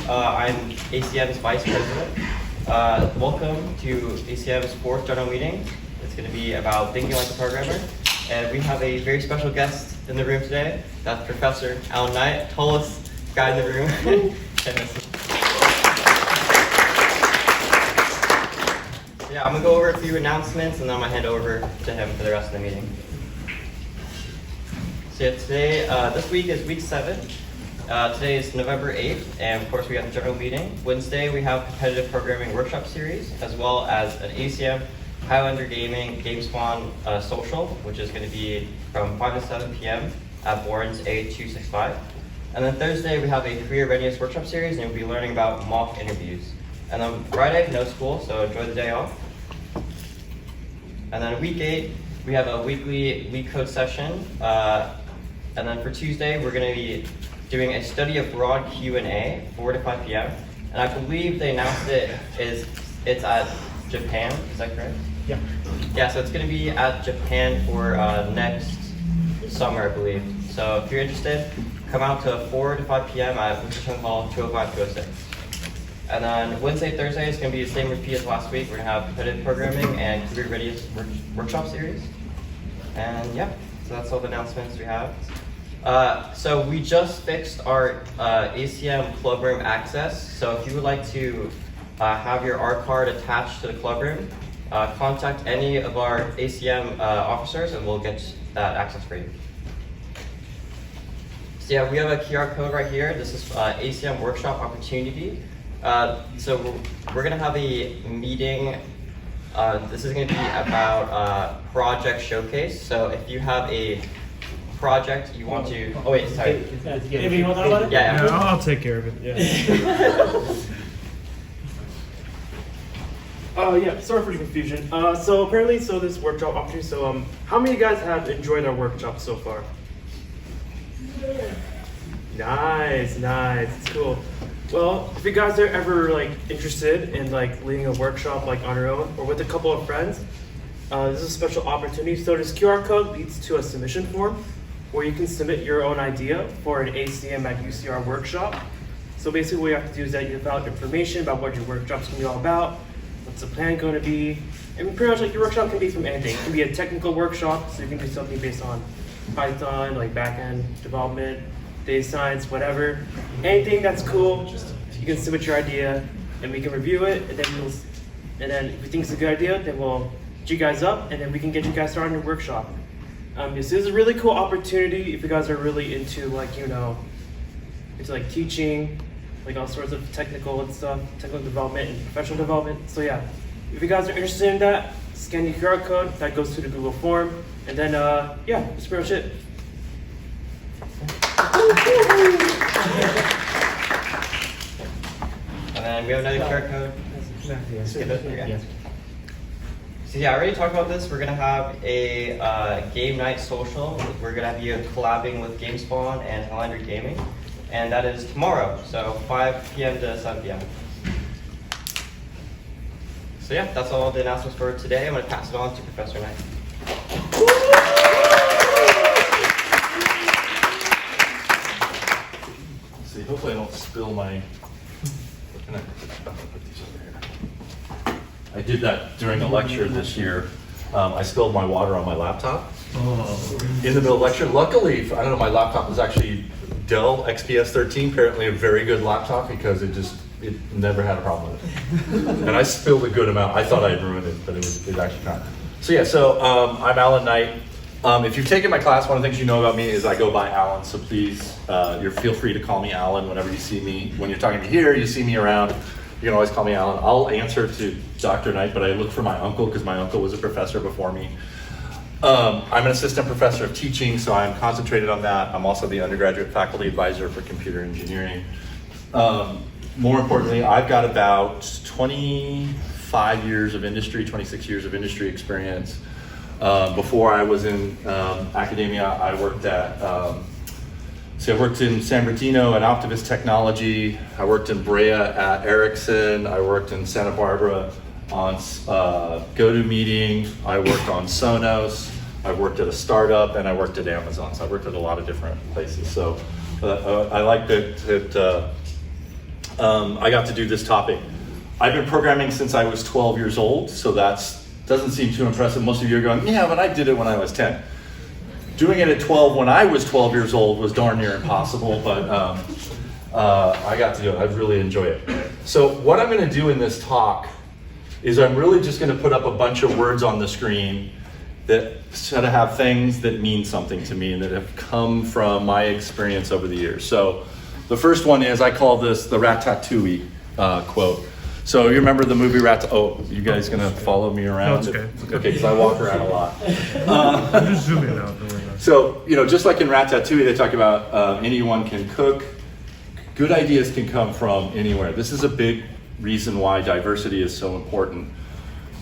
I'm ACM's Vice President. Welcome to ACM's 4th general meeting. It's going to be about thinking like a programmer. And we have a very special guest in the room today. That's Professor Allan Knight, tallest guy in the room. Yeah, I'm going to go over a few announcements and then I'm going to hand over to him for the rest of the meeting. So yeah, today, this week is week 7. Today is November 8th, and of course we have the general meeting. Wednesday we have competitive programming workshop series, as well as an ACM Highlander Gaming Gamespawn social, which is going to be from 5 to 7 p.m. at Bourne's A265. And then Thursday we have a career readiness workshop series, and we'll be learning about mock interviews. And then Friday, no school, so enjoy the day off. And then week 8, we have a weekly leak code session. And then for Tuesday, we're going to be doing a study abroad Q&A, 4 to 5 p.m. And I believe they announced it's at Japan, is that correct? Yeah. Yeah, so it's going to be at Japan for next summer, I believe. So if you're interested, come out to 4 to 5 p.m. at Wichita Hall 205-206. And then Wednesday, Thursday is going to be the same repeat as last week. We're going to have competitive programming and career readiness workshop series. And yeah, so that's all the announcements we have. So we just fixed our ACM Clubroom access. So if you would like to have your R card attached to the Clubroom, contact any of our ACM officers and we'll get that access for you. So yeah, we have a QR code right here. This is ACM Workshop Opportunity. So we're going to have a meeting. This is going to be about project showcase. So if you have a project you want to, oh wait, sorry. Maybe you want to talk about it? Yeah. No, I'll take care of it. Yeah. Yeah, sorry for the confusion. So apparently, this workshop opportunity, how many of you guys have enjoyed our workshop so far? Nice, it's cool. Well, if you guys are ever interested in leading a workshop on your own or with a couple of friends, this is a special opportunity. So this QR code leads to a submission form where you can submit your own idea for an ACM at UCR workshop. So basically what you have to do is that you fill out information about what your workshop's going to be all about, what's the plan going to be, and pretty much your workshop can be from anything. It can be a technical workshop, so you can do something based on Python, back-end development, data science, whatever. Anything that's cool, you can submit your idea and we can review it, and then if we think it's a good idea, then we'll get you guys up and then we can get you guys started on your workshop. This is a really cool opportunity if you guys are really into into teaching, all sorts of technical and stuff, technical development and professional development. So yeah, if you guys are interested in that, scan the QR code, that goes to the Google form, and then yeah, that's pretty much it. And then we have another QR code. Yeah. So yeah, I already talked about this. We're gonna have a game night social. We're gonna be collabing with Gamespawn and Highlander Gaming, and that is tomorrow. So 5 p.m. to 7 p.m. So yeah, that's all the announcements for today. I'm gonna pass it on to Professor Knight. See, hopefully I don't spill my. Put these over here. I did that during a lecture this year. I spilled my water on my laptop in the middle of lecture. Luckily, I don't know, my laptop was actually Dell XPS 13, apparently a very good laptop because it never had a problem with it. And I spilled a good amount. I thought I had ruined it, but it actually kind of. So yeah, I'm Allan Knight. If you've taken my class, one of the things you know about me is I go by Allan, so please, feel free to call me Allan whenever you see me. When you're talking to me here, you see me around, you can always call me Allan. I'll answer to Dr. Knight, but I look for my uncle because my uncle was a professor before me. I'm an assistant professor of teaching, so I'm concentrated on that. I'm also the undergraduate faculty advisor for computer engineering. More importantly, I've got about 25 years of industry, 26 years of industry experience. Before I was in academia, I worked I worked in San Bernardino at Optimus Technology. I worked in Brea at Ericsson. I worked in Santa Barbara on GoToMeeting. I worked on Sonos. I worked at a startup, and I worked at Amazon. So I worked at a lot of different places. So I like that I got to do this topic. I've been programming since I was 12 years old, so that doesn't seem too impressive. Most of you are going, yeah, but I did it when I was 10. Doing it at 12 when I was 12 years old was darn near impossible, but I got to do it. I really enjoy it. So what I'm going to do in this talk is I'm really just going to put up a bunch of words on the screen that sort of have things that mean something to me and that have come from my experience over the years. So the first one is, I call this the Ratatouille quote. So you remember the movie Oh, you guys gonna follow me around? No, it's okay. Okay, because I walk around a lot. I'm just zooming out. So, just like in Ratatouille, they talk about anyone can cook. Good ideas can come from anywhere. This is a big reason why diversity is so important.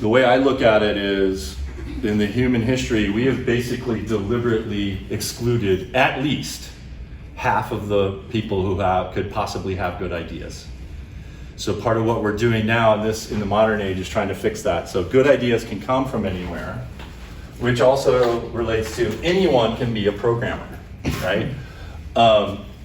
The way I look at it is, in the human history, we have basically deliberately excluded at least half of the people who could possibly have good ideas. So part of what we're doing now in the modern age is trying to fix that. So good ideas can come from anywhere, which also relates to anyone can be a programmer, right?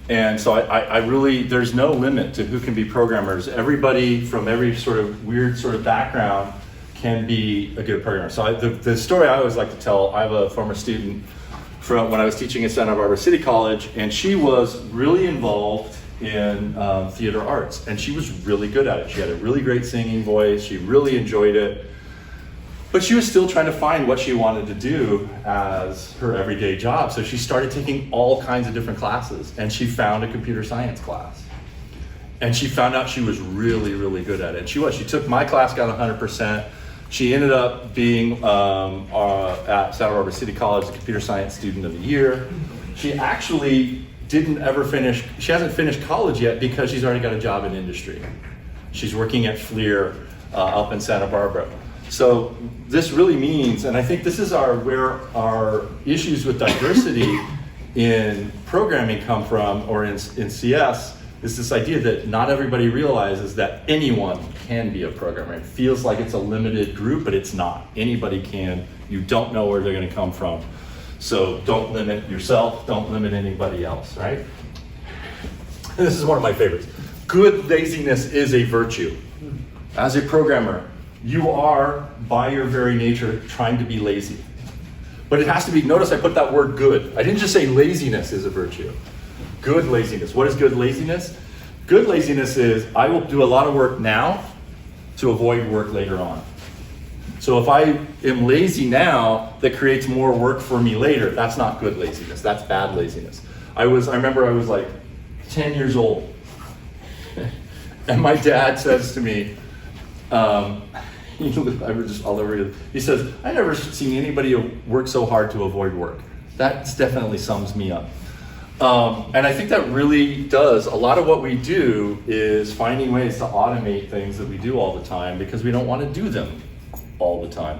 And so I really, there's no limit to who can be programmers. Everybody from every sort of weird sort of background can be a good programmer. So the story I always like to tell, I have a former student from when I was teaching at Santa Barbara City College, and she was really involved in theater arts, and she was really good at it. She had a really great singing voice. She really enjoyed it, but she was still trying to find what she wanted to do as her everyday job. So she started taking all kinds of different classes, and she found a computer science class, and she found out she was really, really good at it. She took my class, got 100%. She ended up being at Santa Barbara City College, the computer science student of the year. She actually she hasn't finished college yet because she's already got a job in industry. She's working at FLIR up in Santa Barbara. So this really means, and I think this is where our issues with diversity in programming come from, or in CS, is this idea that not everybody realizes that anyone can be a programmer. It feels like it's a limited group, but it's not. Anybody can. You don't know where they're going to come from. So don't limit yourself, don't limit anybody else, right? And this is one of my favorites. Good laziness is a virtue. As a programmer, you are, by your very nature, trying to be lazy. But it has to be, notice I put that word good. I didn't just say laziness is a virtue. Good laziness. What is good laziness? Good laziness is, I will do a lot of work now to avoid work later on. So if I am lazy now, that creates more work for me later. That's not good laziness. That's bad laziness. I remember I was like 10 years old, and my dad says to me, he says, "I never seen anybody work so hard to avoid work." That definitely sums me up. And I think that really does. A lot of what we do is finding ways to automate things that we do all the time because we don't want to do them all the time.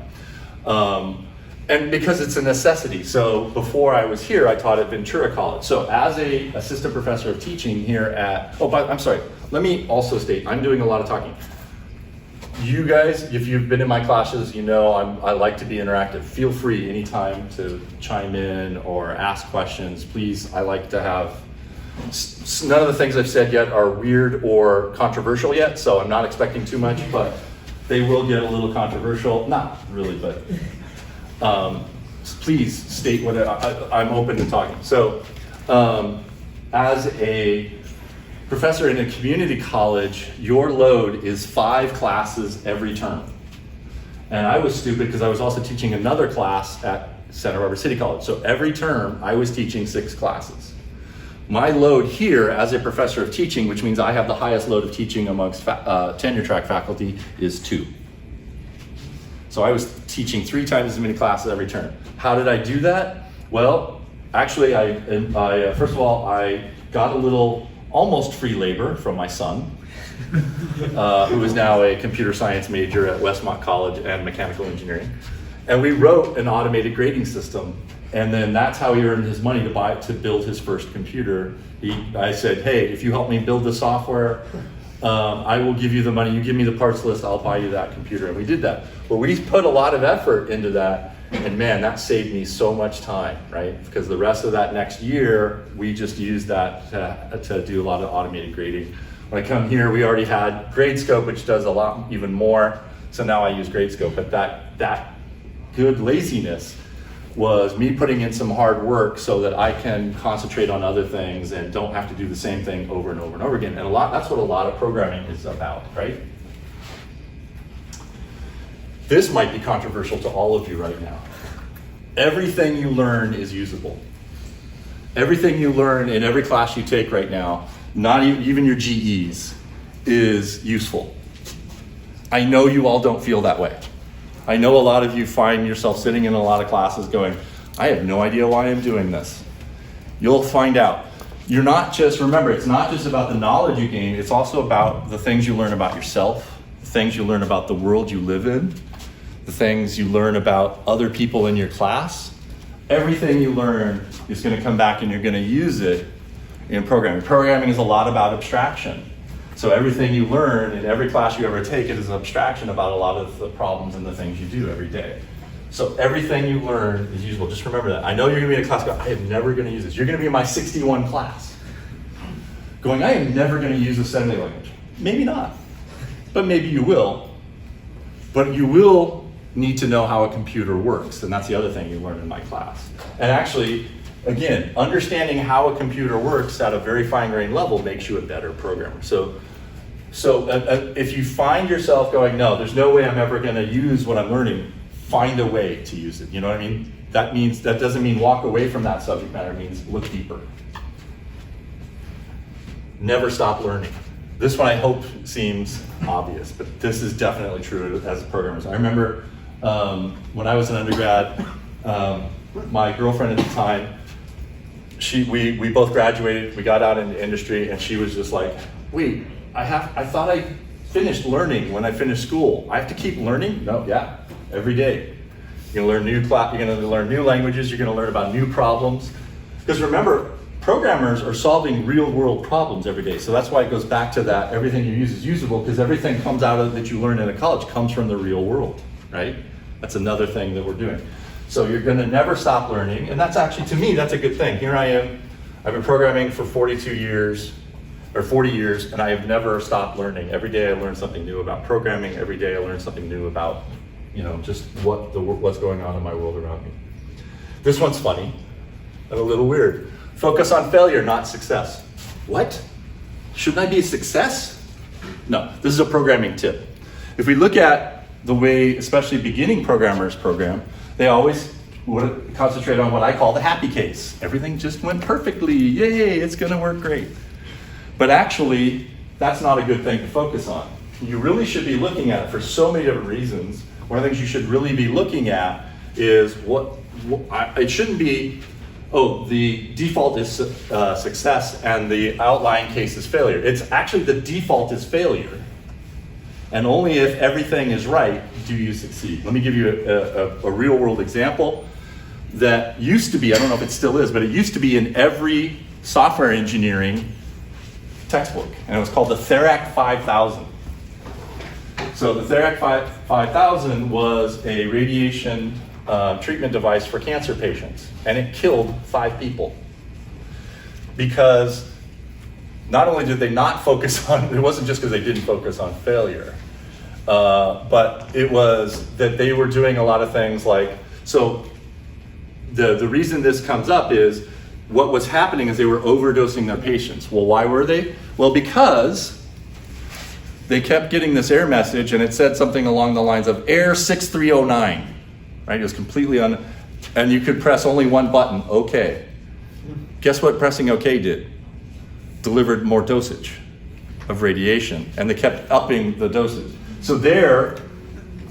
And because it's a necessity. So before I was here, I taught at Ventura College. So as a assistant professor of teaching here at, I'm sorry, let me also state, I'm doing a lot of talking. You guys, if you've been in my classes, you know I like to be interactive. Feel free anytime to chime in or ask questions. Please, I like to have, none of the things I've said yet are weird or controversial yet, so I'm not expecting too much, but they will get a little controversial. Not really, but please state what I'm open to talking. So as a professor in a community college, your load is 5 classes every term. And I was stupid because I was also teaching another class at Santa Barbara City College. So every term I was teaching 6 classes. My load here as a professor of teaching, which means I have the highest load of teaching amongst tenure track faculty, is 2. So I was teaching 3 times as many classes every term. How did I do that? Well, actually, I first of all, I got a little almost free labor from my son, who is now a computer science major at Westmont College and mechanical engineering. And we wrote an automated grading system. And then that's how he earned his money to build his first computer. I said, hey, if you help me build the software, I will give you the money. You give me the parts list, I'll buy you that computer. And we did that. But we put a lot of effort into that. And man, that saved me so much time, right? Because the rest of that next year, we just used that to do a lot of automated grading. When I come here, we already had Gradescope, which does a lot even more. So now I use Gradescope, but that good laziness was me putting in some hard work so that I can concentrate on other things and don't have to do the same thing over and over and over again. And that's what a lot of programming is about, right? This might be controversial to all of you right now. Everything you learn is usable. Everything you learn in every class you take right now, not even your GEs, is useful. I know you all don't feel that way. I know a lot of you find yourself sitting in a lot of classes going, I have no idea why I'm doing this. You'll find out. Remember, it's not just about the knowledge you gain, it's also about the things you learn about yourself, the things you learn about the world you live in, the things you learn about other people in your class. Everything you learn is going to come back and you're going to use it in programming. Programming is a lot about abstraction. So everything you learn in every class you ever take is an abstraction about a lot of the problems and the things you do every day. So everything you learn is usable. Just remember that. I know you're going to be in a class going, I am never going to use this. You're going to be in my 61 class going, I am never going to use assembly language. Maybe not, but maybe you will. But you will need to know how a computer works, and that's the other thing you learn in my class. And actually, again, understanding how a computer works at a very fine-grained level makes you a better programmer. So if you find yourself going, no, there's no way I'm ever going to use what I'm learning, find a way to use it. You know what I mean? That doesn't mean walk away from that subject matter. It means look deeper. Never stop learning. This one I hope seems obvious, but this is definitely true as programmers. I remember when I was an undergrad, my girlfriend at the time, we both graduated, we got out into industry, and she was just like, wait, I thought I finished learning when I finished school. I have to keep learning? No, yeah, every day. You're gonna learn new languages, you're gonna learn about new problems. Because remember, programmers are solving real world problems every day. So that's why it goes back to that, everything you use is usable, because everything comes out of that you learn in a college comes from the real world, right? That's another thing that we're doing. So you're gonna never stop learning, and that's actually, to me, that's a good thing. Here I am, I've been programming for 40 years, and I have never stopped learning. Every day I learn something new about programming, every day I learn something new about, just what's going on in my world around me. This one's funny and a little weird. Focus on failure, not success. What? Shouldn't I be a success? No, this is a programming tip. If we look at the way, especially beginning programmers program, they always would concentrate on what I call the happy case. Everything just went perfectly, yay, it's gonna work great. But actually, that's not a good thing to focus on. You really should be looking at it for so many different reasons. One of the things you should really be looking at is it shouldn't be, the default is success and the outlying case is failure. It's actually the default is failure. And only if everything is right do you succeed. Let me give you a real world example that used to be, I don't know if it still is, but it used to be in every software engineering textbook. And it was called the Therac 5000. So the Therac 5000 was a radiation treatment device for cancer patients. And it killed 5 people. Because not only did they not focus on, it wasn't just because they didn't focus on failure, but it was that they were doing a lot of things like, so the reason this comes up is what was happening is they were overdosing their patients. Well, why were they? Well, because they kept getting this error message and it said something along the lines of error 6309, right? It was completely and you could press only one button, okay. Guess what pressing okay did? Delivered more dosage of radiation, and they kept upping the dosage. So there,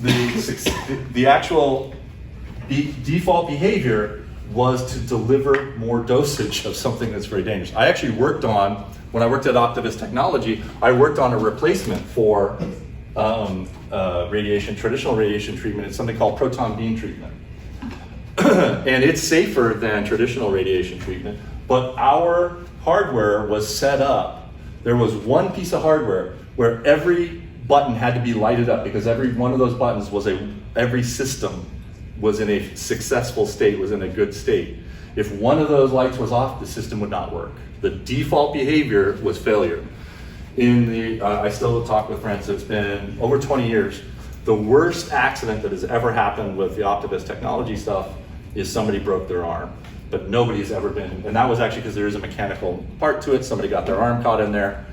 the actual default behavior was to deliver more dosage of something that's very dangerous. I actually worked on, when I worked at Optimus Technology, I worked on a replacement for traditional radiation treatment. It's something called proton beam treatment. And it's safer than traditional radiation treatment, but our hardware was set up. There was one piece of hardware where every button had to be lighted up because every one of those buttons every system was in a successful state, was in a good state. If one of those lights was off, the system would not work. The default behavior was failure. I still talk with friends, it's been over 20 years. The worst accident that has ever happened with the Optivist technology stuff is somebody broke their arm. But nobody's ever been, and that was actually because there is a mechanical part to it. Somebody got their arm caught in there.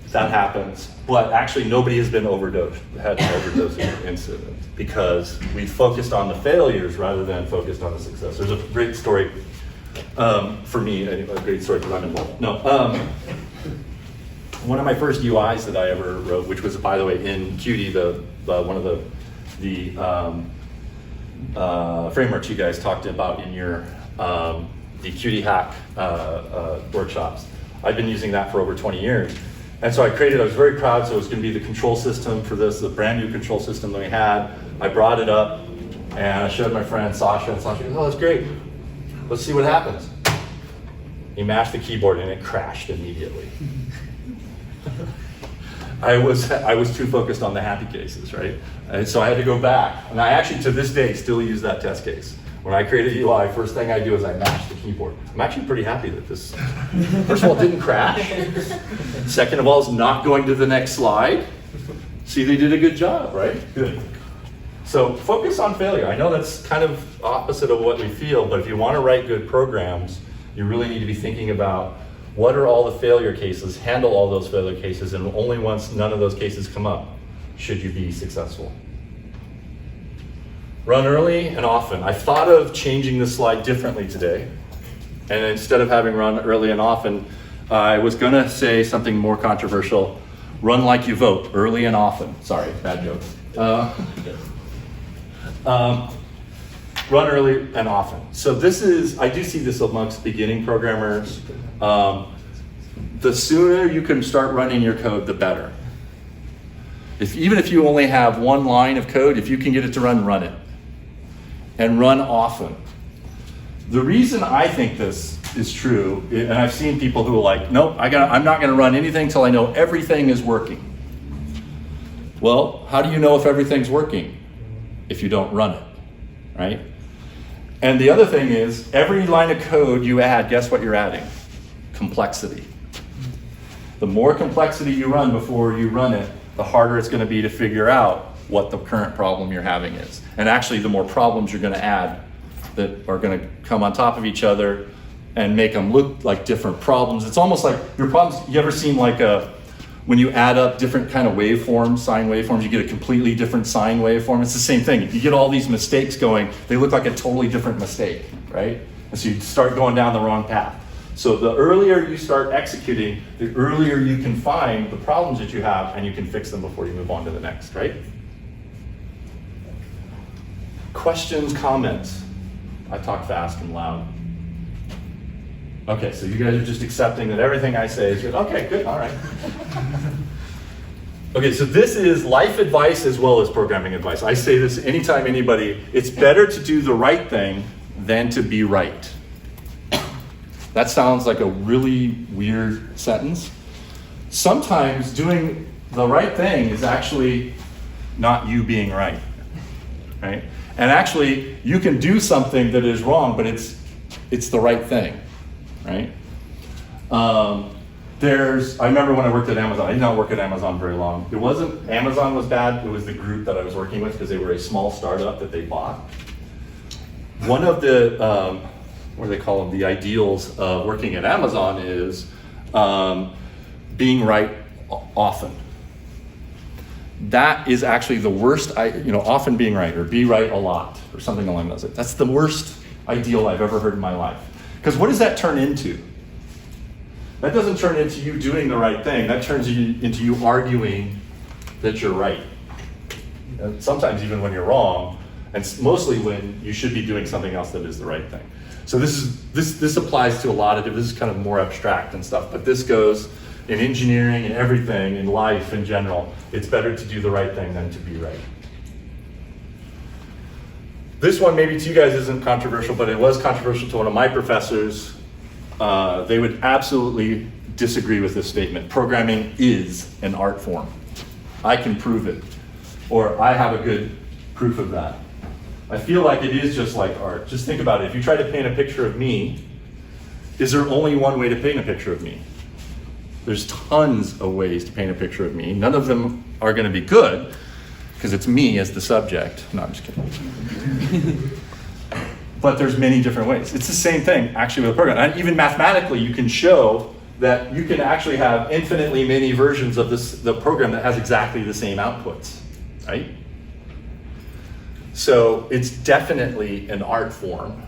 That happens. But actually nobody has been had an overdose incident because we focused on the failures rather than focused on the success. There's a great story for me, a great story because I'm involved. No, one of my first UIs that I ever wrote, which was, by the way, in Qt, one of the frameworks you guys talked about in your the Qt hack workshops. I've been using that for over 20 years. And so I was very proud, so it was going to be the control system for this, the brand new control system that we had. I brought it up and I showed my friend Sasha, and Sasha goes, oh, that's great. Let's see what happens. He mashed the keyboard and it crashed immediately. I was too focused on the happy cases, right? And so I had to go back. And I actually, to this day, still use that test case. When I create a UI, first thing I do is I mash the keyboard. I'm actually pretty happy that this, first of all, didn't crash. Second of all, it's not going to the next slide. See, they did a good job, right? Good. So focus on failure. I know that's kind of opposite of what we feel, but if you want to write good programs, you really need to be thinking about what are all the failure cases, handle all those failure cases, and only once none of those cases come up should you be successful. Run early and often. I thought of changing this slide differently today. And instead of having run early and often, I was gonna say something more controversial. Run like you vote, early and often. Sorry, bad joke. Run early and often. So I do see this amongst beginning programmers. The sooner you can start running your code, the better. Even if you only have one line of code, if you can get it to run it. And run often. The reason I think this is true, and I've seen people who are like, nope, I'm not gonna run anything till I know everything is working. Well, how do you know if everything's working? If you don't run it, right? And the other thing is, every line of code you add, guess what you're adding? Complexity. The more complexity you run before you run it, the harder it's gonna be to figure out what the current problem you're having is. And actually, the more problems you're gonna add that are gonna come on top of each other and make them look like different problems. It's almost like your problems, you ever seen like when you add up different kind of waveforms, sine waveforms, you get a completely different sine waveform. It's the same thing. If you get all these mistakes going, they look like a totally different mistake, right? And so you start going down the wrong path. So the earlier you start executing, the earlier you can find the problems that you have and you can fix them before you move on to the next, right? Questions, comments? I talk fast and loud. Okay, so you guys are just accepting that everything I say is good. Okay, good, all right. Okay, so this is life advice as well as programming advice. I say this anytime it's better to do the right thing than to be right. That sounds like a really weird sentence. Sometimes doing the right thing is actually not you being right, right? And actually, you can do something that is wrong, but it's the right thing, right? I remember when I worked at Amazon, I did not work at Amazon very long. It wasn't, Amazon was bad, it was the group that I was working with because they were a small startup that they bought. One of the, what do they call them, the ideals of working at Amazon is being right often. That is actually the worst, often being right, or be right a lot, or something along those lines. That's the worst ideal I've ever heard in my life. Because what does that turn into? That doesn't turn into you doing the right thing. That turns into you arguing that you're right. And sometimes even when you're wrong, and mostly when you should be doing something else that is the right thing. So this applies to a lot of, this is kind of more abstract and stuff, but this goes in engineering and everything, in life in general. It's better to do the right thing than to be right. This one maybe to you guys isn't controversial, but it was controversial to one of my professors. They would absolutely disagree with this statement. Programming is an art form. I can prove it, or I have a good proof of that. I feel like it is just like art. Just think about it. If you try to paint a picture of me, is there only one way to paint a picture of me? There's tons of ways to paint a picture of me. None of them are going to be good because it's me as the subject. No, I'm just kidding. But there's many different ways. It's the same thing actually with a program. And even mathematically, you can show that you can actually have infinitely many versions of the program that has exactly the same outputs, right? So it's definitely an art form.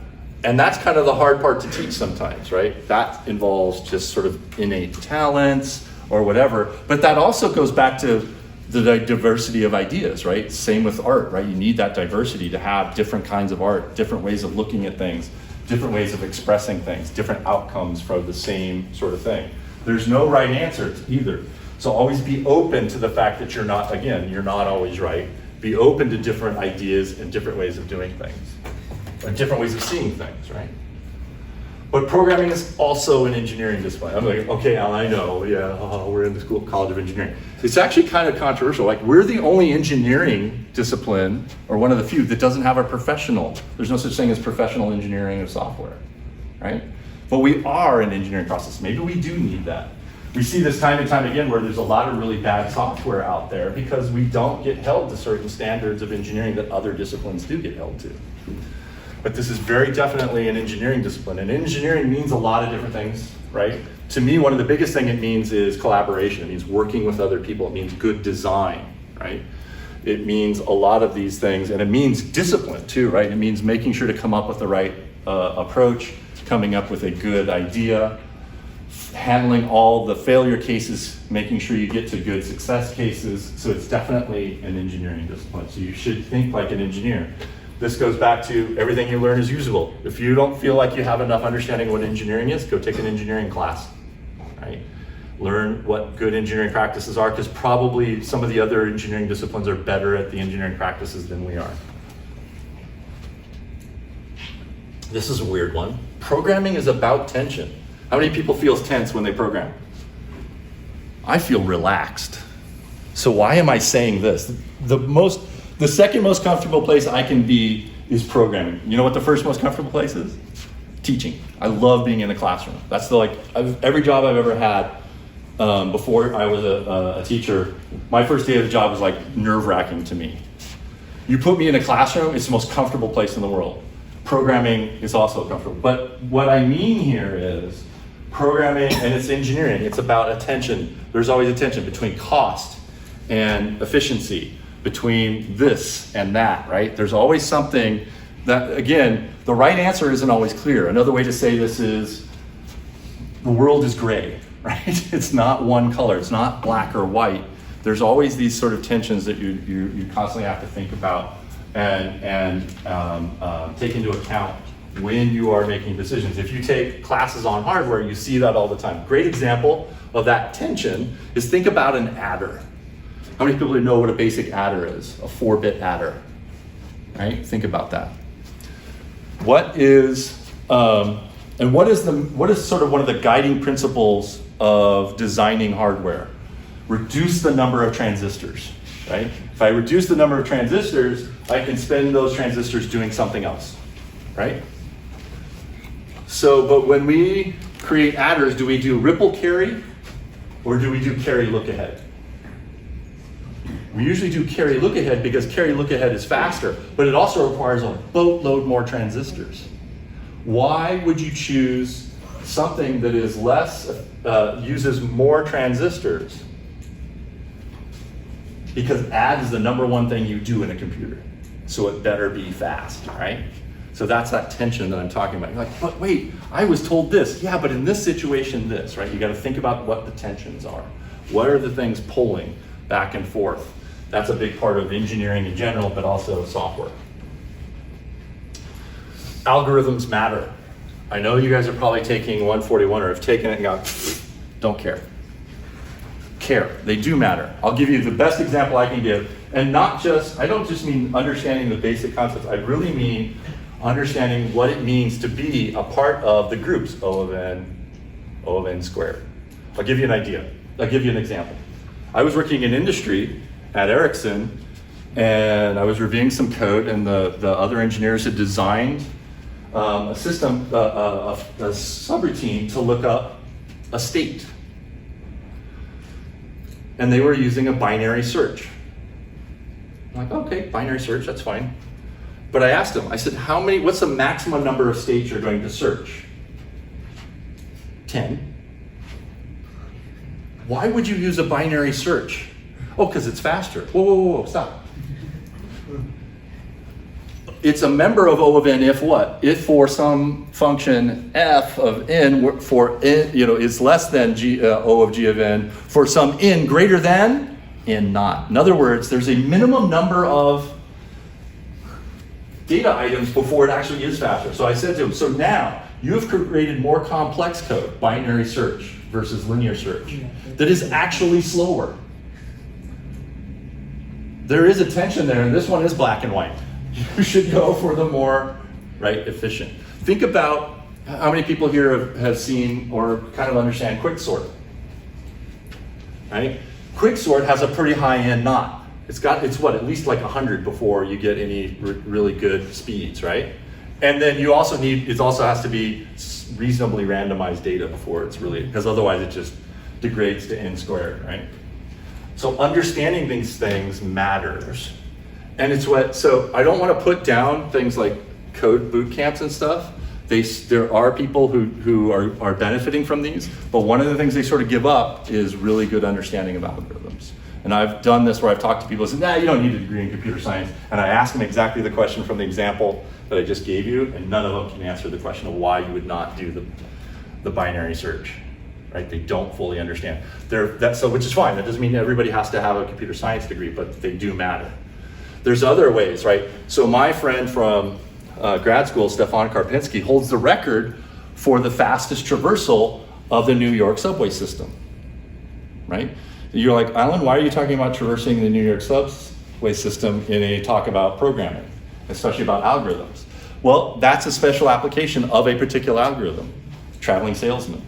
And that's kind of the hard part to teach sometimes, right? That involves just sort of innate talents or whatever. But that also goes back to the diversity of ideas, right? Same with art, right? You need that diversity to have different kinds of art, different ways of looking at things, different ways of expressing things, different outcomes from the same sort of thing. There's no right answer either. So always be open to the fact that you're not always right. Be open to different ideas and different ways of doing things, or different ways of seeing things, right? But programming is also an engineering discipline. I'm like, okay, Al, I know, we're in the College of Engineering. It's actually kind of controversial. Like, we're the only engineering discipline, or one of the few, that doesn't have a professional. There's no such thing as professional engineering of software, right? But we are an engineering process. Maybe we do need that. We see this time and time again where there's a lot of really bad software out there because we don't get held to certain standards of engineering that other disciplines do get held to. But this is very definitely an engineering discipline. And engineering means a lot of different things, right? To me, one of the biggest things it means is collaboration. It means working with other people. It means good design, right? It means a lot of these things, and it means discipline too, right? It means making sure to come up with the right approach, coming up with a good idea, handling all the failure cases, making sure you get to good success cases. So it's definitely an engineering discipline. So you should think like an engineer. This goes back to everything you learn is usable. If you don't feel like you have enough understanding of what engineering is, go take an engineering class, right? Learn what good engineering practices are, because probably some of the other engineering disciplines are better at the engineering practices than we are. This is a weird one. Programming is about tension. How many people feel tense when they program? I feel relaxed. So why am I saying this? The second most comfortable place I can be is programming. You know what the first most comfortable place is? Teaching. I love being in the classroom. That's every job I've ever had before I was a teacher. My first day of the job was like nerve-wracking to me. You put me in a classroom, it's the most comfortable place in the world. Programming is also comfortable. But what I mean here is programming, and it's engineering. It's about attention. There's always a tension between cost and efficiency, between this and that, right? There's always something that, again, the right answer isn't always clear. Another way to say this is the world is gray, right? It's not one color. It's not black or white. There's always these sort of tensions that you constantly have to think about and take into account when you are making decisions. If you take classes on hardware, you see that all the time. Great example of that tension is, think about an adder. How many people know what a basic adder is? A 4-bit adder, right? Think about that. What is sort of one of the guiding principles of designing hardware? Reduce the number of transistors, right? If I reduce the number of transistors, I can spend those transistors doing something else, right? So, but when we create adders, do we do ripple carry or do we do carry look ahead? We usually do carry look ahead because carry look ahead is faster, but it also requires a boatload more transistors. Why would you choose something that is uses more transistors? Because add is the number one thing you do in a computer. So it better be fast, right? So that's that tension that I'm talking about. You're like, but wait, I was told this. Yeah, but in this situation, this, right? You got to think about what the tensions are. What are the things pulling back and forth? That's a big part of engineering in general, but also software. Algorithms matter. I know you guys are probably taking 141 or have taken it and gone, don't care. Care. They do matter. I'll give you the best example I can give. And I don't just mean understanding the basic concepts. I really mean understanding what it means to be a part of the groups O of n squared. I'll give you an idea. I'll give you an example. I was working in industry at Ericsson, and I was reviewing some code, and the other engineers had designed a system, a subroutine to look up a state. and they were using a binary search. I'm like, okay, binary search, that's fine. But I asked them, I said, what's the maximum number of states you're going to search? 10. Why would you use a binary search? Oh, because it's faster. Whoa, whoa, whoa, stop. It's a member of O of n if what? If for some function f of n for n, is less than O of g of n for some n greater than n not. In other words, there's a minimum number of data items before it actually is faster. So I said to him, so now you've created more complex code, binary search versus linear search, that is actually slower. There is a tension there, and this one is black and white. You should go for the more efficient. Think about how many people here have seen or kind of understand quicksort. Right? Quicksort has a pretty high end not. It's at least like 100 before you get any really good speeds, right? And then it also has to be reasonably randomized data before it's really, because otherwise it just degrades to n squared, right? So understanding these things matters. And so I don't want to put down things like code boot camps and stuff. There are people who are benefiting from these, but one of the things they sort of give up is really good understanding of algorithms. And I've done this where I've talked to people and said, you don't need a degree in computer science. And I ask them exactly the question from the example that I just gave you, and none of them can answer the question of why you would not do the binary search. Right? They don't fully understand. Which is fine. That doesn't mean everybody has to have a computer science degree, but they do matter. There's other ways, right? So my friend from grad school, Stefan Karpinski, holds the record for the fastest traversal of the New York subway system, right? You're like, Alan, why are you talking about traversing the New York subway system in a talk about programming, especially about algorithms? Well, that's a special application of a particular algorithm, traveling salesman.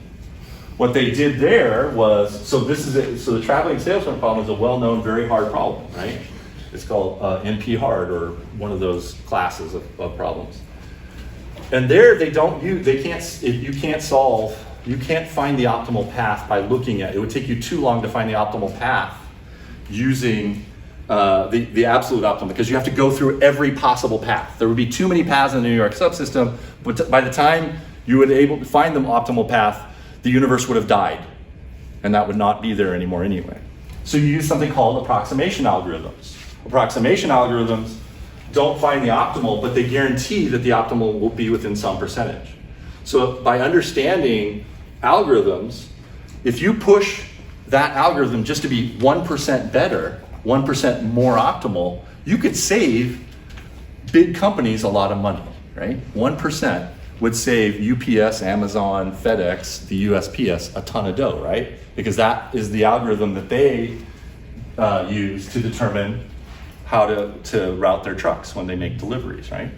What they did there was, so the traveling salesman problem is a well-known, very hard problem, right? It's called NP hard, or one of those classes of problems. And there you can't find the optimal path by looking at it. It would take you too long to find the optimal path using the absolute optimum, because you have to go through every possible path. There would be too many paths in the New York subsystem, but by the time you would be able to find the optimal path, the universe would have died, and that would not be there anymore anyway. So you use something called approximation algorithms. Approximation algorithms don't find the optimal, but they guarantee that the optimal will be within some percentage. So by understanding algorithms, if you push that algorithm just to be 1% better, 1% more optimal, you could save big companies a lot of money, right? 1% would save UPS, Amazon, FedEx, the USPS a ton of dough, right? Because that is the algorithm that they use to determine how to route their trucks when they make deliveries, right?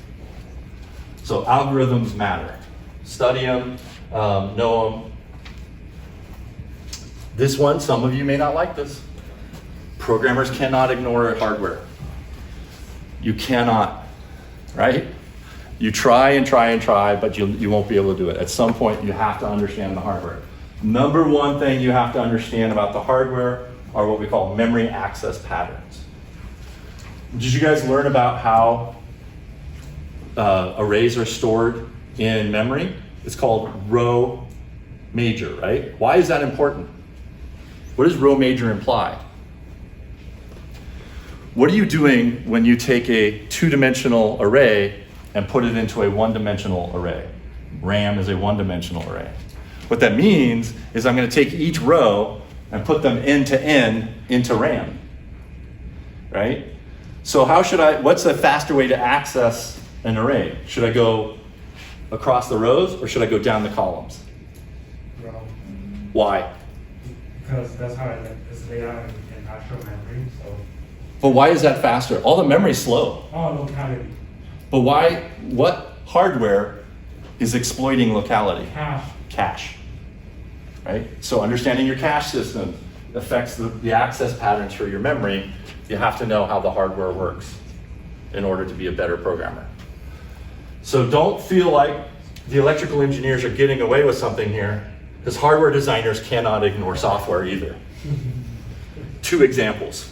So algorithms matter. Study them, know them. This one, some of you may not like this. Programmers cannot ignore hardware. You cannot, right? You try and try and try, but you won't be able to do it. At some point, you have to understand the hardware. Number one thing you have to understand about the hardware are what we call memory access patterns. Did you guys learn about how arrays are stored in memory? It's called row major, right? Why is that important? What does row major imply? What are you doing when you take a two-dimensional array and put it into a one-dimensional array? RAM is a one-dimensional array. What that means is I'm going to take each row and put them end to end into RAM, right? So what's a faster way to access an array? Should I go across the rows, or should I go down the columns? Row. Why? Because that's how it's laid out in actual memory, so. But why is that faster? All the memory's slow. Oh, locality. But why? What hardware is exploiting locality? Cache. Right? So understanding your cache system affects the access patterns for your memory. You have to know how the hardware works in order to be a better programmer. So don't feel like the electrical engineers are getting away with something here, because hardware designers cannot ignore software either. 2 examples.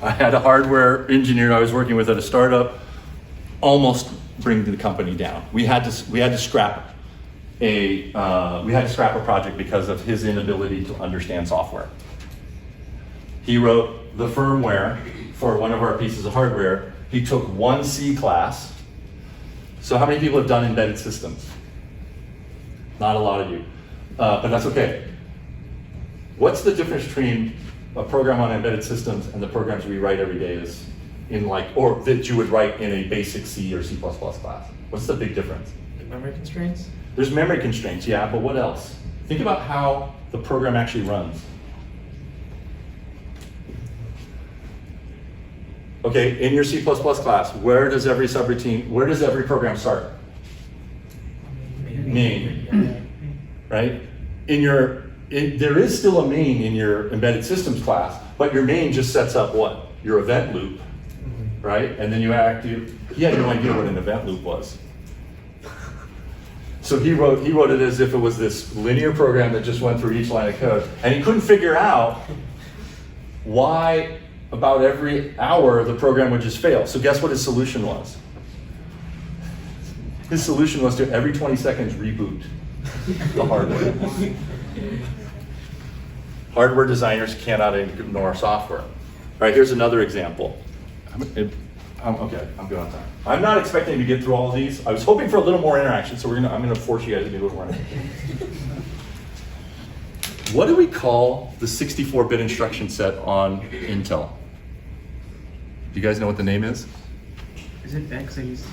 I had a hardware engineer I was working with at a startup almost bring the company down. We had to scrap a project because of his inability to understand software. He wrote the firmware for one of our pieces of hardware. He took 1 C class. So how many people have done embedded systems? Not a lot of you, but that's okay. What's the difference between a program on embedded systems and the programs we write every day is in or that you would write in a basic C or C++ class? What's the big difference? The memory constraints? There's memory constraints, yeah, but what else? Think about how the program actually runs. Okay, in your C++ class, where does every program start? Main, right? There is still a main in your embedded systems class, but your main just sets up what? Your event loop, right? And then he had no idea what an event loop was. So he wrote it as if it was this linear program that just went through each line of code, and he couldn't figure out why about every hour the program would just fail. So guess what his solution was? His solution was to every 20 seconds reboot the hardware. Hardware designers cannot ignore software. All right, here's another example. Okay, I'm good on time. I'm not expecting to get through all of these. I was hoping for a little more interaction, so I'm gonna force you guys to do a little more interaction. What do we call the 64-bit instruction set on Intel? Do you guys know what the name is? Is it x86?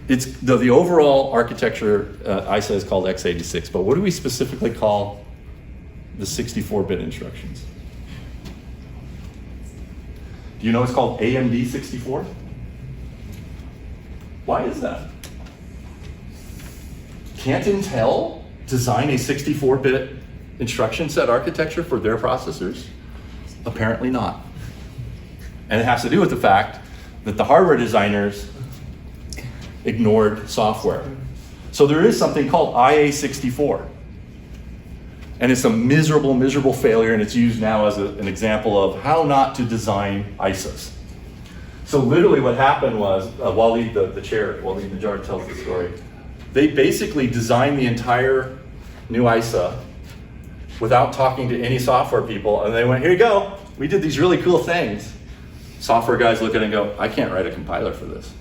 It's the overall architecture ISA is called x86, but what do we specifically call the 64-bit instructions? Do you know it's called AMD 64? Why is that? Can't Intel design a 64-bit instruction set architecture for their processors? Apparently not. And it has to do with the fact that the hardware designers ignored software. So there is something called IA64. And it's a miserable, miserable failure, and it's used now as an example of how not to design ISAs. So literally what happened was, Waleed, the chair, Waleed Najjar tells the story, they basically designed the entire new ISA without talking to any software people, and they went, here you go, we did these really cool things. Software guys look at it and go, I can't write a compiler for this.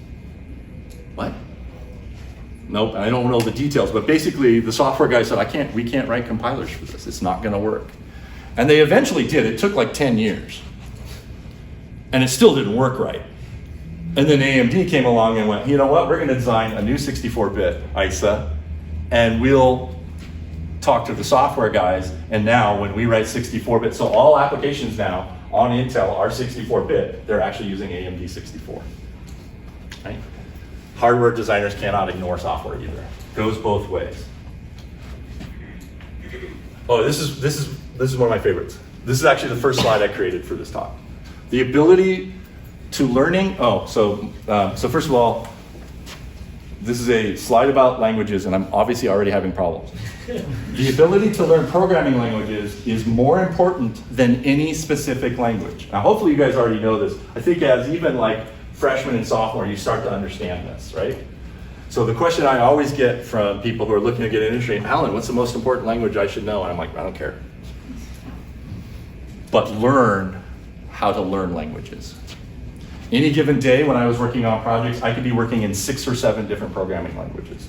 What? Nope, I don't know the details, but basically the software guy said, we can't write compilers for this. It's not gonna work. And they eventually did. It took like 10 years. And it still didn't work right. And then AMD came along and went, you know what, we're gonna design a new 64-bit ISA, and we'll talk to the software guys, and now when we write 64-bit, so all applications now on Intel are 64-bit, they're actually using AMD 64, right? Hardware designers cannot ignore software either. Goes both ways. Oh, this is one of my favorites. This is actually the first slide I created for this talk. The ability to learning. So first of all, this is a slide about languages, and I'm obviously already having problems. The ability to learn programming languages is more important than any specific language. Now, hopefully you guys already know this. I think as even like freshmen in sophomore, you start to understand this, right? So the question I always get from people who are looking to get an industry, Alan, what's the most important language I should know? And I'm like, I don't care. But learn how to learn languages. Any given day when I was working on projects, I could be working in 6 or 7 different programming languages.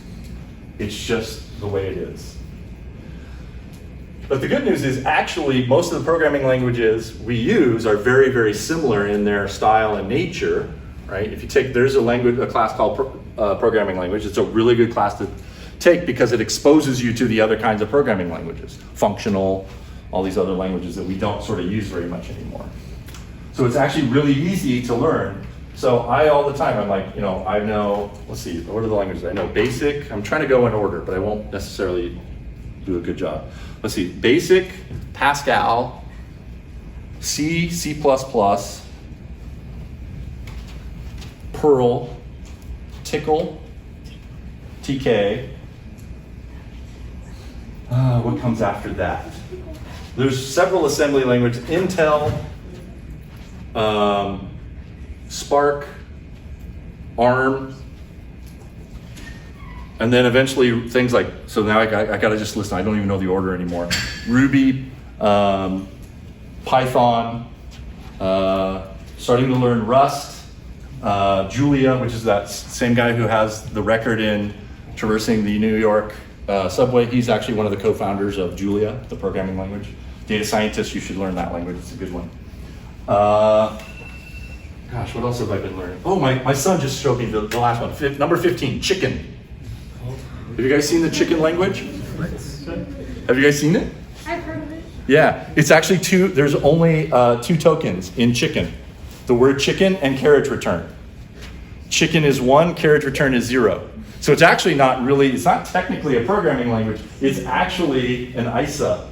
It's just the way it is. But the good news is actually most of the programming languages we use are very, very similar in their style and nature, right? If you take, there's a class called programming language. It's a really good class to take because it exposes you to the other kinds of programming languages, functional, all these other languages that we don't sort of use very much anymore. So it's actually really easy to learn. So all the time, I'm like, I know, let's see, what are the languages? I know basic, I'm trying to go in order, but I won't necessarily do a good job. Let's see, basic, Pascal, C, C++, Perl, Tickle, TK. What comes after that? There's several assembly languages: Intel, Spark, ARM, and then eventually things like, so now I gotta just listen, I don't even know the order anymore. Ruby, Python, starting to learn Rust, Julia, which is that same guy who has the record in traversing the New York subway. He's actually one of the co-founders of Julia, the programming language. Data scientists, you should learn that language, it's a good one. Gosh, what else have I been learning? Oh, my son just showed me the last one, number 15, chicken. Have you guys seen the chicken language? Have you guys seen it? I've heard of it. Yeah, it's actually there's only 2 tokens in chicken. The word chicken and carriage return. Chicken is 1, carriage return is 0. So it's actually it's not technically a programming language, it's actually an ISA.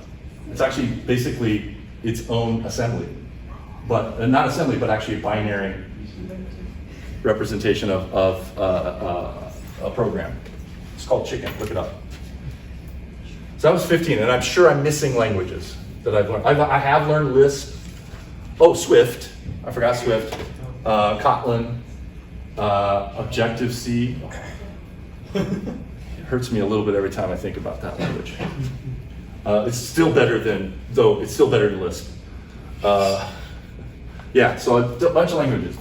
It's actually basically its own assembly. But not assembly, but actually a binary representation of a program. It's called chicken, look it up. So that was 15, and I'm sure I'm missing languages that I've learned. I have learned Lisp. Oh, Swift, I forgot Swift. Kotlin, Objective-C. It hurts me a little bit every time I think about that language. It's still better than Lisp. Yeah, so a bunch of languages.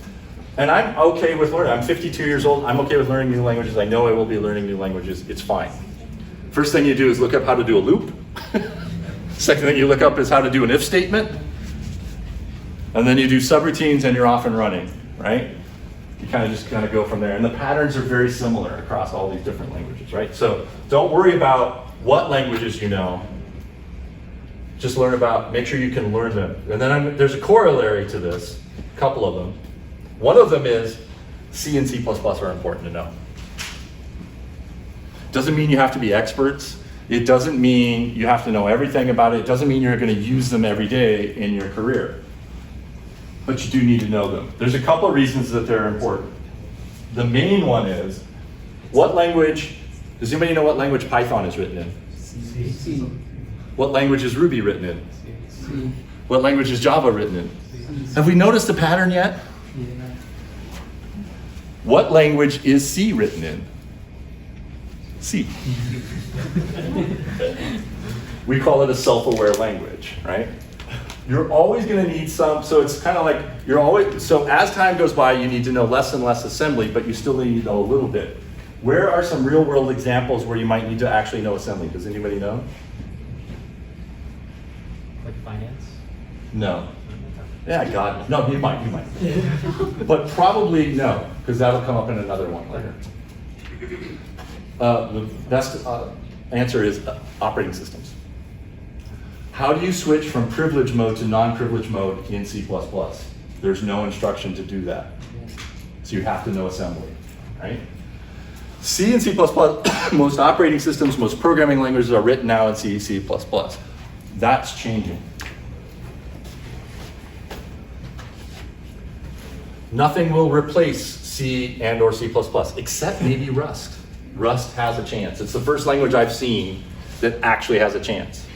And I'm okay with learning. I'm 52 years old. I'm okay with learning new languages. I know I will be learning new languages. It's fine. First thing you do is look up how to do a loop. Second thing you look up is how to do an if statement. And then you do subroutines and you're off and running, right? You just go from there. And the patterns are very similar across all these different languages, right? So don't worry about what languages you know. Just make sure you can learn them. And then there's a corollary to this, a couple of them. One of them is C and C++ are important to know. Doesn't mean you have to be experts. It doesn't mean you have to know everything about it. It doesn't mean you're going to use them every day in your career. But you do need to know them. There's a couple of reasons that they're important. The main one is, does anybody know what language Python is written in? C. What language is Ruby written in? C. What language is Java written in? Have we noticed a pattern yet? Yeah. What language is C written in? C. We call it a self-aware language, right? You're always going to need some, so it's kind of like so as time goes by, you need to know less and less assembly, but you still need to know a little bit. Where are some real world examples where you might need to actually know assembly? Does anybody know? Like finance? No. Yeah, God, no, you might. But probably no, because that'll come up in another one later. The best answer is operating systems. How do you switch from privilege mode to non-privilege mode in C++? There's no instruction to do that. So you have to know assembly, right? C and C++, most operating systems, most programming languages are written now in C, C++. That's changing. Nothing will replace C and or C++, except maybe Rust. Rust has a chance. It's the first language I've seen that actually has a chance.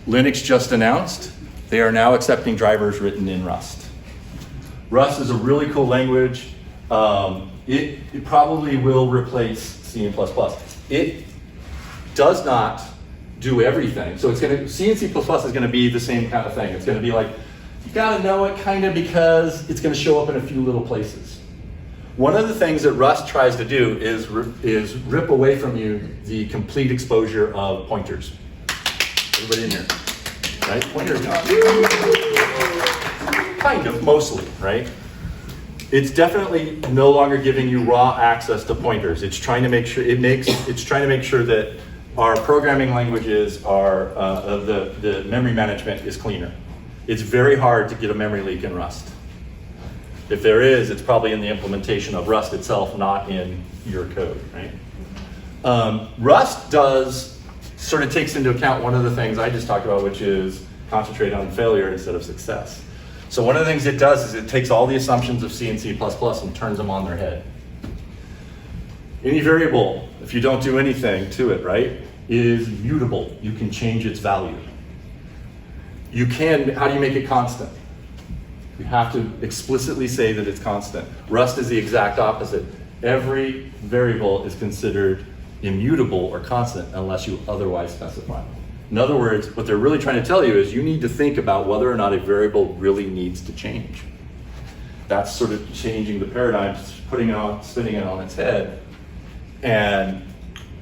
Linux just announced they are now accepting drivers written in Rust. Rust is a really cool language. It probably will replace C and C++. It does not do everything. So C and C++ is going to be the same kind of thing. It's going to be like, you got to know it kind of because it's going to show up in a few little places. One of the things that Rust tries to do is rip away from you the complete exposure of pointers. Everybody in here, right? Pointers. Kind of, mostly, right? It's definitely no longer giving you raw access to pointers. It's trying to make sure that our programming languages are the memory management is cleaner. It's very hard to get a memory leak in Rust. If there is, it's probably in the implementation of Rust itself, not in your code, right? Rust takes into account one of the things I just talked about, which is concentrate on failure instead of success. So one of the things it does is it takes all the assumptions of C and C++ and turns them on their head. Any variable, if you don't do anything to it, right, is mutable. You can change its value. You can, how do you make it constant? You have to explicitly say that it's constant. Rust is the exact opposite. Every variable is considered immutable or constant unless you otherwise specify. In other words, what they're really trying to tell you is you need to think about whether or not a variable really needs to change. That's sort of changing the paradigm, spinning it on its head. And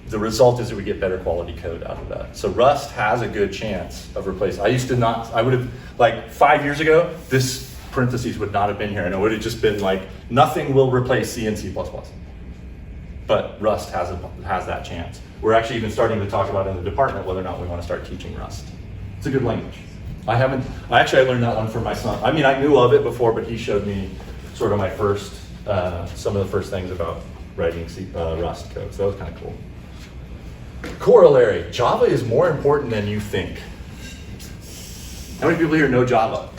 the result is that we get better quality code out of that. So Rust has a good chance of replacing. I would have, like 5 years ago, this parentheses would not have been here, and it would have just been like, nothing will replace C and C++. But Rust has that chance. We're actually even starting to talk about in the department whether or not we want to start teaching Rust. It's a good language. I learned that one from my son. I mean, I knew of it before, but he showed me sort of my first, some of the first things about writing Rust code, so that was kind of cool. Corollary, Java is more important than you think. How many people here know Java?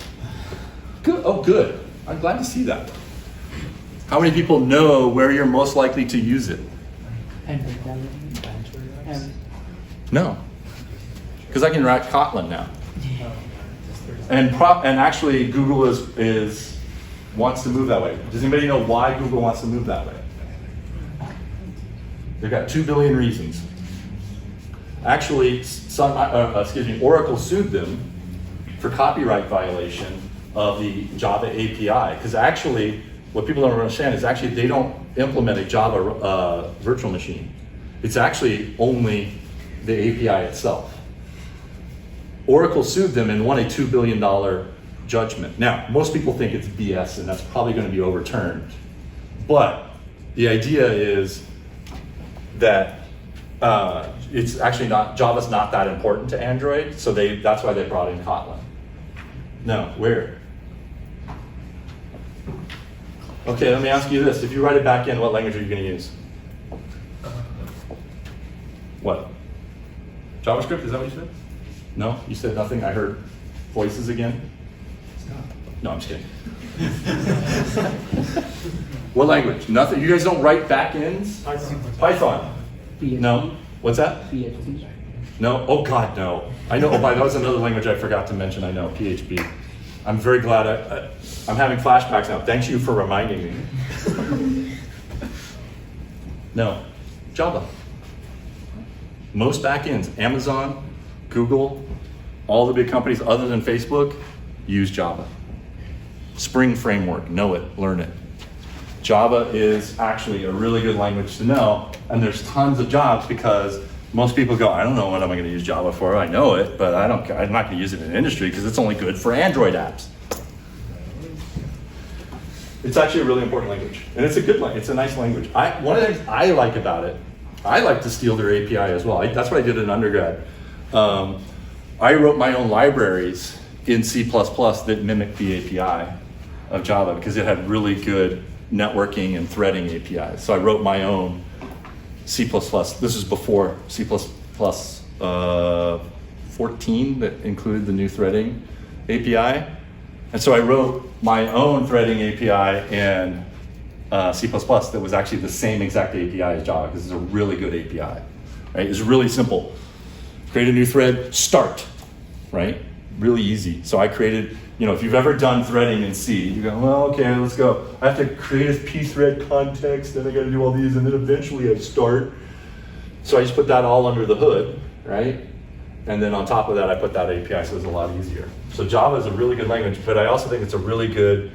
Good, oh good, I'm glad to see that. How many people know where you're most likely to use it? No, because I can write Kotlin now. And actually Google wants to move that way. Does anybody know why Google wants to move that way? They've got 2 billion reasons. Actually, Oracle sued them for copyright violation of the Java API. Because actually, what people don't understand is actually they don't implement a Java virtual machine. It's actually only the API itself. Oracle sued them and won a $2 billion judgment. Now, most people think it's BS and that's probably going to be overturned. But the idea is that it's actually Java's not that important to Android, so that's why they brought in Kotlin. No, where? Okay, let me ask you this. If you write it back in, what language are you going to use? What? JavaScript, is that what you said? No? You said nothing? I heard voices again? No, I'm just kidding. What language? Nothing? You guys don't write backends? Python. PHP. No. What's that? PHP. No? Oh God, no. I know, that was another language I forgot to mention. I know, PHP. I'm very glad I'm having flashbacks now. Thanks you for reminding me. No. Java. Most backends, Amazon, Google, all the big companies other than Facebook use Java. Spring Framework, know it, learn it. Java is actually a really good language to know, and there's tons of jobs because most people go, I don't know what am I going to use Java for. I know it, but I'm not going to use it in industry because it's only good for Android apps. It's actually a really important language, and it's a good language. It's a nice language. One of the things I like about it, I like to steal their API as well. That's what I did in undergrad. I wrote my own libraries in C++ that mimicked the API of Java because it had really good networking and threading APIs. So I wrote my own C++. This is before C++ 14 that included the new threading API. And so I wrote my own threading API in C++ that was actually the same exact API as Java because it's a really good API. Right? It's really simple. Create a new thread, start, right? Really easy. So I created, if you've ever done threading in C, you go, well, okay, let's go. I have to create a pthread context, and I got to do all these, and then eventually I start. So I just put that all under the hood, right? And then on top of that, I put that API, so it's a lot easier. So Java is a really good language, but I also think it's a really good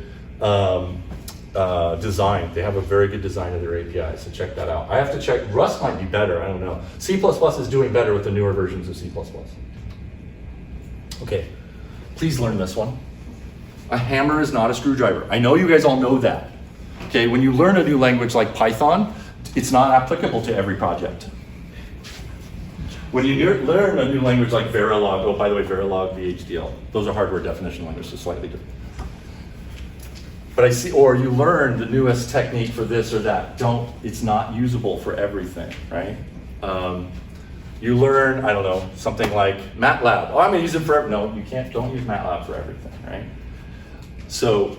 design. They have a very good design of their API, so check that out. I have to check, Rust might be better, I don't know. C++ is doing better with the newer versions of C++. Okay, please learn this one. A hammer is not a screwdriver. I know you guys all know that. Okay, when you learn a new language like Python, it's not applicable to every project. When you learn a new language like Verilog, oh, by the way, Verilog, VHDL, those are hardware definition languages, so slightly different. But or you learn the newest technique for this or that. It's not usable for everything, right? You learn, I don't know, something like MATLAB. Oh, I'm gonna use it for no, you can't, don't use MATLAB for everything, right? So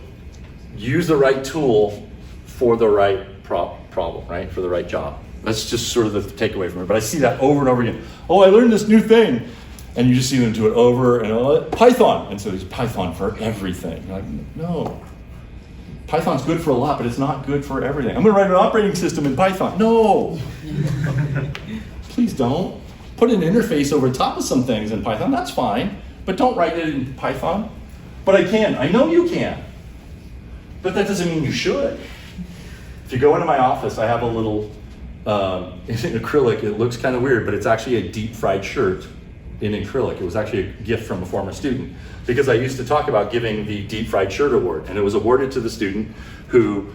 use the right tool for the right problem, right? For the right job. That's just sort of the takeaway from it. But I see that over and over again. Oh, I learned this new thing. And you just see them do it over and over. Python, and so there's Python for everything. You're like, no. Python's good for a lot, but it's not good for everything. I'm gonna write an operating system in Python. No. Please don't. Put an interface over top of some things in Python, that's fine, but don't write it in Python. But I can, I know you can. But that doesn't mean you should. If you go into my office, I have a little, it's in acrylic, it looks kind of weird, but it's actually a deep fried shirt in acrylic. It was actually a gift from a former student, because I used to talk about giving the deep fried shirt award, and it was awarded to the student who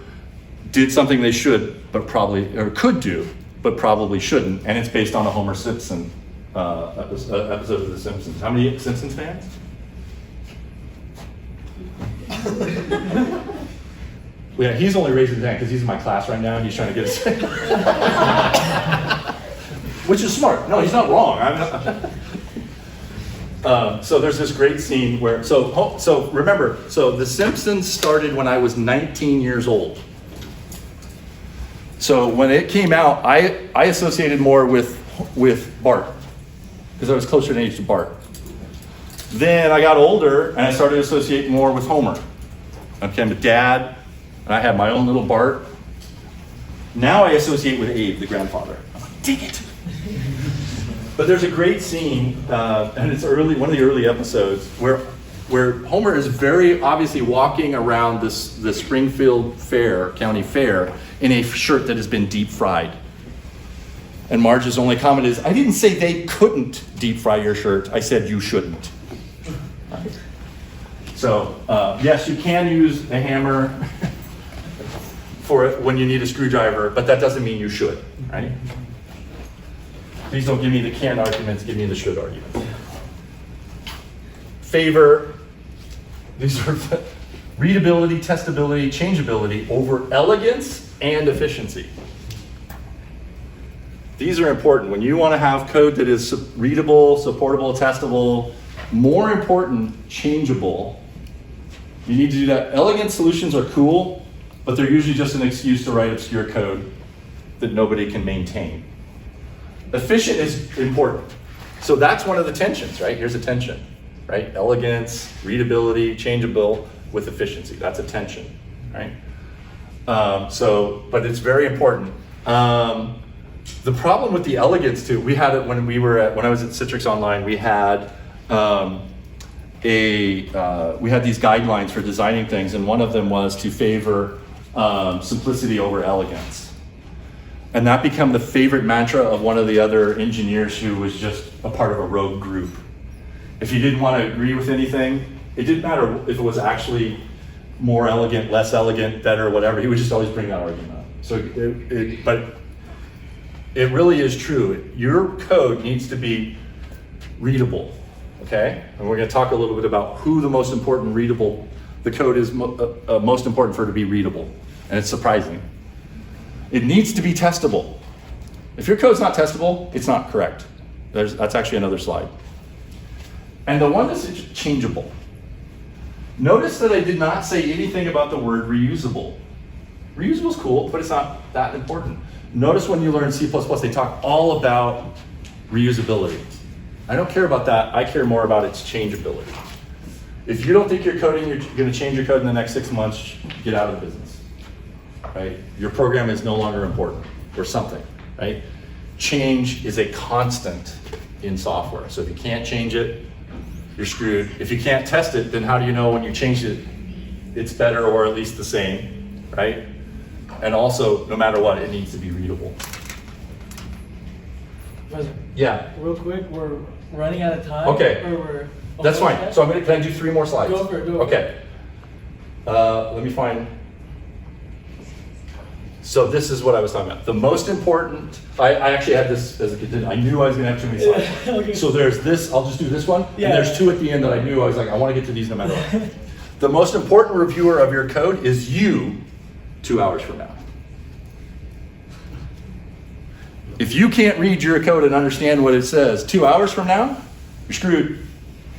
did something they should, but probably, or could do, but probably shouldn't, and it's based on a Homer Simpson episode of The Simpsons. How many Simpsons fans? Yeah, he's only raising his hand because he's in my class right now and he's trying to get us. Which is smart. No, he's not wrong. So there's this great scene where, so remember, so The Simpsons started when I was 19 years old. So when it came out, I associated more with Bart, because I was closer in age to Bart. Then I got older and I started associating more with Homer. I became a dad and I had my own little Bart. Now I associate with Abe, the grandfather. I'm like, dang it. But there's a great scene, and it's one of the early episodes, where Homer is very obviously walking around the Springfield County Fair in a shirt that has been deep fried. And Marge's only comment is, I didn't say they couldn't deep fry your shirt, I said you shouldn't. Right. So, yes, you can use a hammer for it when you need a screwdriver, but that doesn't mean you should, right? Please don't give me the can arguments, give me the should arguments. Favor, these are readability, testability, changeability over elegance and efficiency. These are important. When you want to have code that is readable, supportable, testable, more important, changeable, you need to do that. Elegant solutions are cool, but they're usually just an excuse to write obscure code that nobody can maintain. Efficient is important. So that's one of the tensions, right? Here's a tension, right? Elegance, readability, changeable with efficiency. That's a tension, right? But it's very important. The problem with the elegance too, we had it when I was at Citrix Online, we had we had these guidelines for designing things, and one of them was to favor simplicity over elegance. And that became the favorite mantra of one of the other engineers who was just a part of a rogue group. If he didn't want to agree with anything, it didn't matter if it was actually more elegant, less elegant, better, whatever, he would just always bring that argument up. So, but it really is true. Your code needs to be readable, okay? And we're going to talk a little bit about who the most important the code is most important for it to be readable. And it's surprising. It needs to be testable. If your code's not testable, it's not correct. That's actually another slide. And the one that's changeable. Notice that I did not say anything about the word reusable. Reusable is cool, but it's not that important. Notice when you learn C++, they talk all about reusability. I don't care about that. I care more about its changeability. If you don't think you're going to change your code in the next 6 months, get out of the business. Right? Your program is no longer important, or something, right? Change is a constant in software. So if you can't change it, you're screwed. If you can't test it, then how do you know when you change it, it's better or at least the same, right? And also, no matter what, it needs to be readable. Yeah. Real quick, we're running out of time. Okay. That's fine. Time? So can I do 3 more slides? Go for it. Okay. Let me find. So this is what I was talking about. The most important, I actually had this as a contingency. I knew I was gonna have too many slides. Okay. So there's this, I'll just do this one. Yeah. And there's 2 at the end that I knew, I was like, I wanna get to these no matter what. The most important reviewer of your code is you 2 hours from now. If you can't read your code and understand what it says 2 hours from now, you're screwed.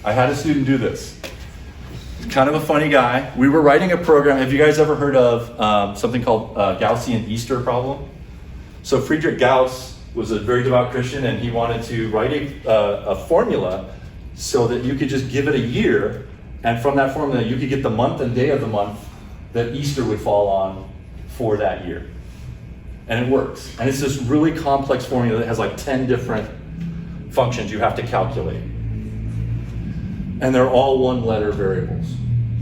I had a student do this. Kind of a funny guy. We were writing a program. Have you guys ever heard of something called Gaussian Easter problem? So Friedrich Gauss was a very devout Christian, and he wanted to write a formula so that you could just give it a year, and from that formula you could get the month and day of the month that Easter would fall on for that year. And it works. And it's this really complex formula that has like 10 different functions you have to calculate. And they're all one-letter variables.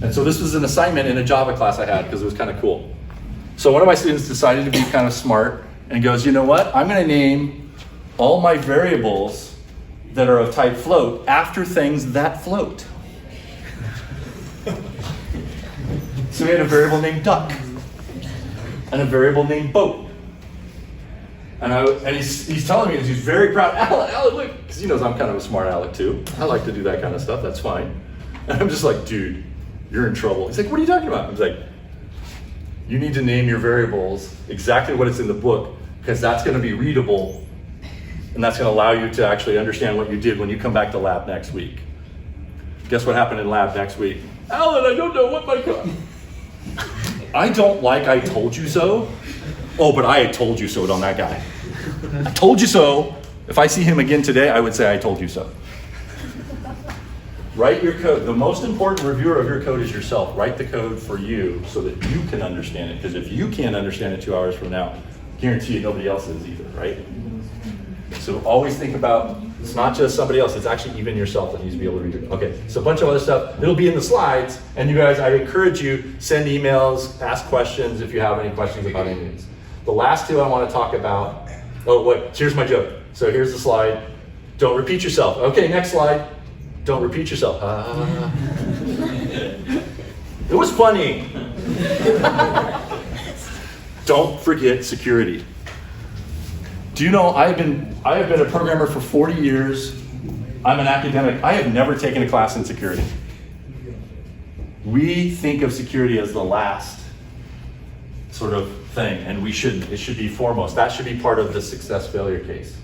And so this was an assignment in a Java class I had because it was kind of cool. So one of my students decided to be kind of smart and goes, you know what? I'm going to name all my variables that are of type float after things that float. So we had a variable named duck and a variable named boat. And he's telling me, he's very proud, Allan, look, because he knows I'm kind of a smart aleck too. I like to do that kind of stuff, that's fine. And I'm just like, dude, you're in trouble. He's like, what are you talking about? I was like, you need to name your variables exactly what is in the book, because that's going to be readable, and that's going to allow you to actually understand what you did when you come back to lab next week. Guess what happened in lab next week? Allan, I don't know what my I don't like I told you so. Oh, but I had told you so on that guy. I told you so. If I see him again today, I would say I told you so. Write your code. The most important reviewer of your code is yourself. Write the code for you so that you can understand it. Because if you can't understand it 2 hours from now, guarantee you nobody else is either, right? So always think about, it's not just somebody else, it's actually even yourself that needs to be able to read it. Okay, so a bunch of other stuff. It'll be in the slides. And you guys, I encourage you, send emails, ask questions if you have any questions about any of these. The last two I want to talk about, oh wait, here's my joke. So here's the slide. Don't repeat yourself. Okay, next slide. Don't repeat yourself. It was funny. Don't forget security. Do you know I have been a programmer for 40 years. I'm an academic. I have never taken a class in security. We think of security as the last sort of thing, and we shouldn't. It should be foremost. That should be part of the success failure case.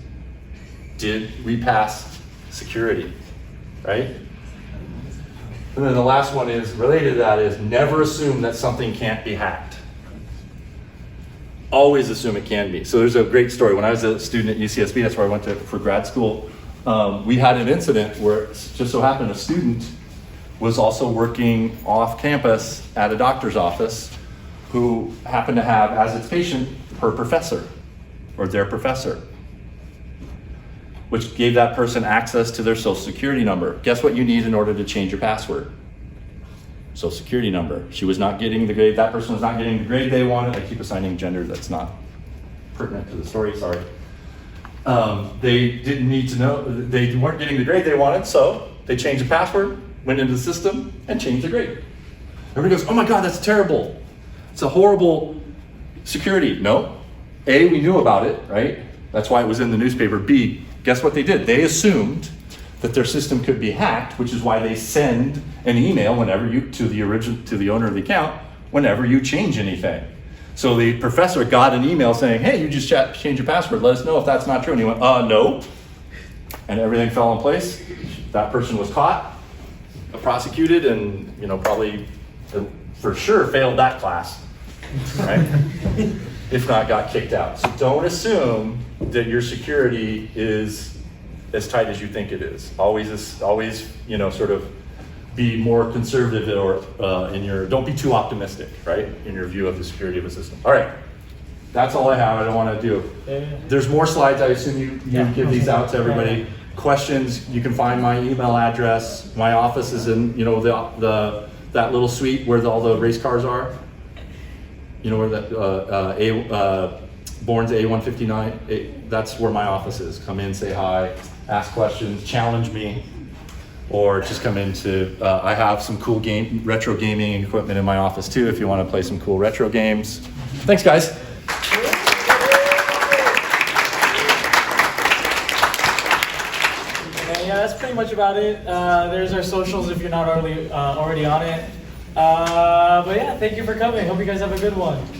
Did we pass security, right? And then the last one is related to that is never assume that something can't be hacked. Always assume it can be. So there's a great story. When I was a student at UCSB, that's where I went to for grad school, we had an incident where it just so happened a student was also working off campus at a doctor's office who happened to have as its patient her professor or their professor, which gave that person access to their social security number. Guess what you need in order to change your password? Social security number. She was not getting the grade, that person was not getting the grade they wanted. I keep assigning gender, that's not pertinent to the story, sorry. They didn't need to know, they weren't getting the grade they wanted, so they changed the password, went into the system, and changed the grade. Everybody goes, oh my God, that's terrible. It's a horrible security. No. A, we knew about it, right? That's why it was in the newspaper. B, guess what they did? They assumed that their system could be hacked, which is why they send an email whenever you to the owner of the account whenever you change anything. So the professor got an email saying, hey, you just changed your password. Let us know if that's not true. And he went, no. And everything fell in place. That person was caught, prosecuted, and probably for sure failed that class, right? If not, got kicked out. So don't assume that your security is as tight as you think it is. Always, sort of be more conservative or don't be too optimistic, right? In your view of the security of a system. All right, that's all I have. I don't want to do. There's more slides. I assume you give these out to everybody. Questions, you can find my email address. My office is in, that little suite where all the race cars are. You know where that Bourne's A159, that's where my office is. Come in, say hi, ask questions, challenge me, or just come into, I have some cool retro gaming equipment in my office too if you want to play some cool retro games. Thanks guys. Yeah, that's pretty much about it. There's our socials if you're not already on it. But yeah, thank you for coming. Hope you guys have a good one.